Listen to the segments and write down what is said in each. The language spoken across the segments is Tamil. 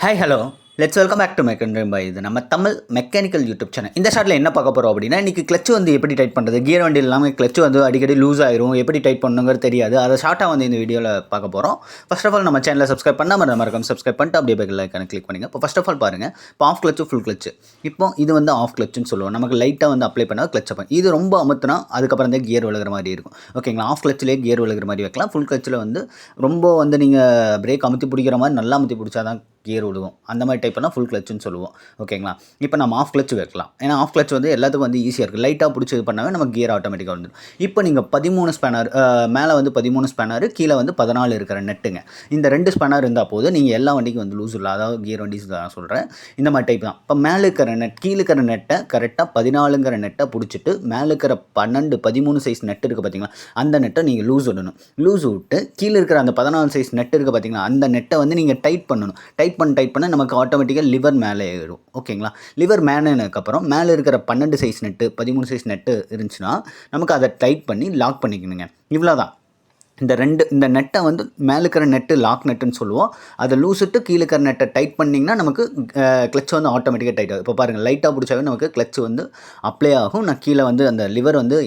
Hi hello let's welcome back to மெக்கன் பை இது நம்ம தமிழ் மெக்கானிக்கல் யூடியூப் சேனல். இந்த ஷார்ட்டில் என்ன பார்க்க போகிறோம் அப்படின்னா, இன்றைக்கி கிளச்சு வந்து எப்படி டைட் பண்ணுறது, கியர் வண்டி இல்லாமல் கிளச்சு வந்து அடிக்கடி லூஸ் ஆயிரும், எப்படி டைட் பண்ணுங்கிறது தெரியாது. அதை ஷார்ட்டாக வந்து இந்த வீடியோவில் பார்க்க போகிறோம். ஃபர்ஸ்ட் ஆஃப் ஆல் நம்ம சேனலை சப்ஸ்கிரைப் பண்ணாமல் மறக்காம சப்ஸ்கிரைப் பண்ணிட்டு அப்படியே பெல் ஐக்கானை கிளிக் பண்ணுங்கள். இப்போ ஃபர்ஸ்ட் ஆஃப் ஆல் பாருங்கள், இப்போ ஆஃப் கிளச்சு ஃபுல் கிளச்சு. இப்போ இது வந்து ஆஃப் கிளச்சுன்னு சொல்லுவோம். நமக்கு லைட்டாக வந்து அப்ளை பண்ணால் கிளச் அப்போ இது ரொம்ப அமுத்துனா அதுக்கப்புறம் தான் கியர் விழுகிற மாதிரி இருக்கும். ஓகேங்களா, ஆஃப் கிளச்சிலே கியர் விழுகிற மாதிரி வைக்கலாம். ஃபுல் கிளச்சில் வந்து ரொம்ப வந்து நீங்கள் பிரேக் அமுத்தி பிடிக்கிற மாதிரி நல்லா அமுத்தி பிடிச்சா தான் கியர் விடுவோம். அந்த மாதிரி டைப் பண்ணால் ஃபுல் கிளச்சுன்னு சொல்லுவோம். ஓகேங்களா, இப்போ நம்ம ஆஃப் கிளச் வைக்கலாம். ஏன்னா ஆஃப் கிளச் வந்து எல்லாத்துக்கும் வந்து ஈஸியாக இருக்குது. லைட்டாக பிடிச்சி இது பண்ணாவே நம்ம கியர் ஆட்டோமேட்டிக்காக வந்துடும். இப்போ நீங்கள் 13 ஸ்பேனர் மேலே வந்து 13 ஸ்பேனர், கீழே வந்து 14 இருக்கிற நெட்டுங்க. இந்த 2 ஸ்பேனர் இருந்தால் போது நீங்கள் எல்லா வண்டிக்கும் வந்து லூஸ் இல்லை. அதாவது கியர் வண்டி தான் சொல்கிறேன். இந்த மாதிரி டைப் தான். இப்போ மேலே இருக்கிற நெட், கீழே இருக்கிற நெட்டை கரெக்டாக 14ங்கிற நெட்டை பிடிச்சிட்டு மேலே இருக்கிற 12 13 சைஸ் நெட் இருக்குது பார்த்தீங்களா, அந்த நெட்டை நீங்கள் லூஸ் விடணும். லூஸ் விட்டு கீழே இருக்கிற அந்த 14 சைஸ் நெட் இருக்குது பார்த்தீங்களா, அந்த நெட்டை வந்து நீங்கள் டைட் பண்ணணும். டைட் பண்ண நமக்கு ஆட்டோமேட்டிக்காக லிவர் மேலே ஏறும். ஓகேங்களா, லிவர் மேலேனதுக்கப்புறம் மேலே இருக்கிற 12 சைஸ் நெட்டு 13 சைஸ் நெட்டு இருந்துச்சுன்னா நமக்கு அதை டைட் பண்ணி லாக் பண்ணிக்கணுங்க. இவ்வளோதான். இந்த நெட்டை வந்து மேலே இருக்கிற நெட்டு லாக் நெட்டுன்னு சொல்லுவோம். அதை லூஸிட்டு கீழே இருக்கிற நெட்டை டைட் பண்ணிங்கன்னா நமக்கு கிளச் வந்து ஆட்டோமேட்டிக்காக டைட் ஆகும். இப்போ பாருங்கள், லைட்டாக பிடிச்சாவே நமக்கு கிளச் வந்து அப்ளை ஆகும். நான் கீழே வந்து அந்த லிவர் வந்து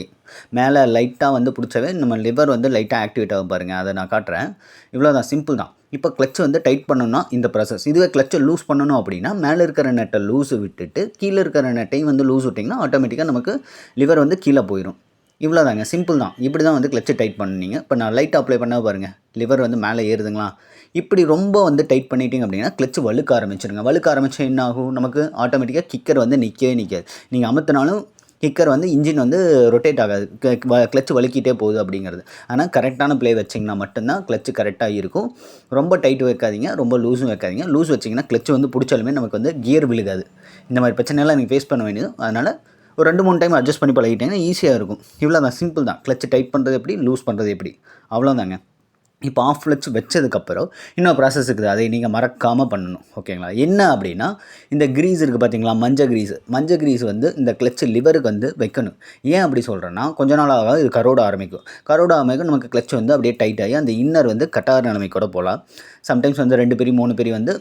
மேலே லைட்டாக வந்து பிடிச்சவே நம்ம லிவர் வந்து லைட்டாக ஆக்டிவேட் ஆகும் பாருங்கள். அதை நான் காட்டுறேன். இவ்வளோதான், சிம்பிள் தான். இப்போ கிளச் வந்து டைட் பண்ணணும்னா இந்த ப்ராசஸ். இதுவே கிளச்சை லூஸ் பண்ணணும் அப்படின்னா மேலே இருக்கிற நெட்டை லூஸு விட்டுட்டு கீழே இருக்கிற நெட்டையும் வந்து லூஸ் விட்டிங்கன்னா ஆட்டோமேட்டிக்காக நமக்கு லிவர் வந்து கீழே போயிடும். இவ்வளோதாங்க, சிம்பிள் தான். இப்படி தான் வந்து கிளச்சை டைட் பண்ணிங்க. இப்போ நான் லைட்டாக அப்ளை பண்ணால் பாருங்கள், லிவர் வந்து மேலே ஏறுதுங்களா. இப்படி ரொம்ப வந்து டைட் பண்ணிட்டீங்க அப்படின்னா கிளச்சு வழுக்க ஆரம்பிச்சிருங்க. வழுக்க ஆரம்பித்தா என்ன ஆகும், நமக்கு ஆட்டோமேட்டிக்காக கிக்கர் வந்து நிற்காது. நீங்கள் அமுத்தினாலும் கிக்கர் வந்து இன்ஜின் வந்து ரொட்டேட் ஆகாது. கிளச்சு வலிக்கிட்டே போகுது அப்படிங்கிறது. ஆனால் கரெக்டான ப்ளே வச்சிங்கன்னா மட்டும்தான் கிளச்சு கரெக்டாக இருக்கும். ரொம்ப டைட் வைக்காதீங்க, ரொம்ப லூஸும் வைக்காதீங்க. லூஸ் வச்சிங்கன்னா கிளச்சு வந்து பிடிச்சாலுமே நமக்கு வந்து கியர் விழுகாது. இந்த மாதிரி பிரச்சனைலாம் எனக்கு ஃபேஸ் பண்ண வேண்டியது. அதனால் ஒரு 2-3 டைம் அட்ஜஸ்ட் பண்ணி பழகிட்டீங்கன்னா ஈஸியாக இருக்கும். இவ்வளோ தான், சிம்பிள் தான். கிளச்சு டைட் பண்ணுறது எப்படி, லூஸ் பண்ணுறது எப்படி, அவ்வளோதாங்க. இப்போ ஆஃப் கிளச் வச்சதுக்கப்புறம் இன்னொரு ப்ராசஸ் இருக்குது. அதை நீங்கள் மறக்காமல் பண்ணணும். ஓகேங்களா, என்ன அப்படின்னா இந்த க்ரீஸ் இருக்குது பார்த்தீங்களா, மஞ்சள் க்ரீஸ் வந்து இந்த கிளச்சு லிவருக்கு வந்து வைக்கணும். ஏன் அப்படி சொல்கிறேன்னா, கொஞ்ச நாளாக இது கரோட ஆரம்பிக்கும். நமக்கு கிளச் வந்து அப்படியே டைட் ஆகி அந்த இன்னர் வந்து கட்டார நிலைமைக்கூட போகலாம். சம்டைம்ஸ் வந்து 2 பெரி 3 பெரி வந்து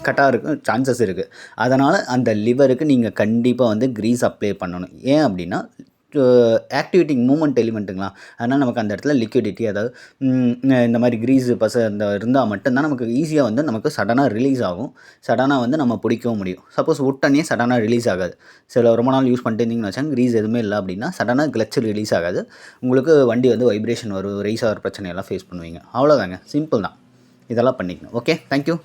கட்டாக இருக்கும் சான்சஸ் இருக்குது. அதனால் அந்த லிவருக்கு நீங்கள் கண்டிப்பாக வந்து க்ரீஸ் அப்ளை பண்ணணும். ஏன் அப்படின்னா ஆக்டிவேட்டிங் மூமெண்ட் எலிமெண்ட்டுங்களா, அதனால் நமக்கு அந்த இடத்துல லிக்விடிட்டி, அதாவது இந்த மாதிரி க்ரீஸு இந்த இருந்தால் மட்டும்தான் நமக்கு ஈஸியாக வந்து நமக்கு சடனாக ரிலீஸ் ஆகும். சடனாக வந்து நம்ம பிடிக்கவும் முடியும். சப்போஸ் உடனே சடனாக ரிலீஸ் ஆகாது. ரொம்ப நாள் யூஸ் பண்ணிட்டு இருந்தீங்கன்னு வச்சாங்க, க்ரீஸ் எதுவுமே இல்லை அப்படின்னா சடனாக கிளச்சு ரிலீஸ் ஆகாது. உங்களுக்கு வண்டி வந்து வைப்ரேஷன் வரும், ரைஸ் ஆகிற பிரச்சனையெல்லாம் ஃபேஸ் பண்ணுவீங்க. அவ்வளோதாங்க, சிம்பிள் தான். இதெல்லாம் பண்ணிக்கணும். Okay, thank you.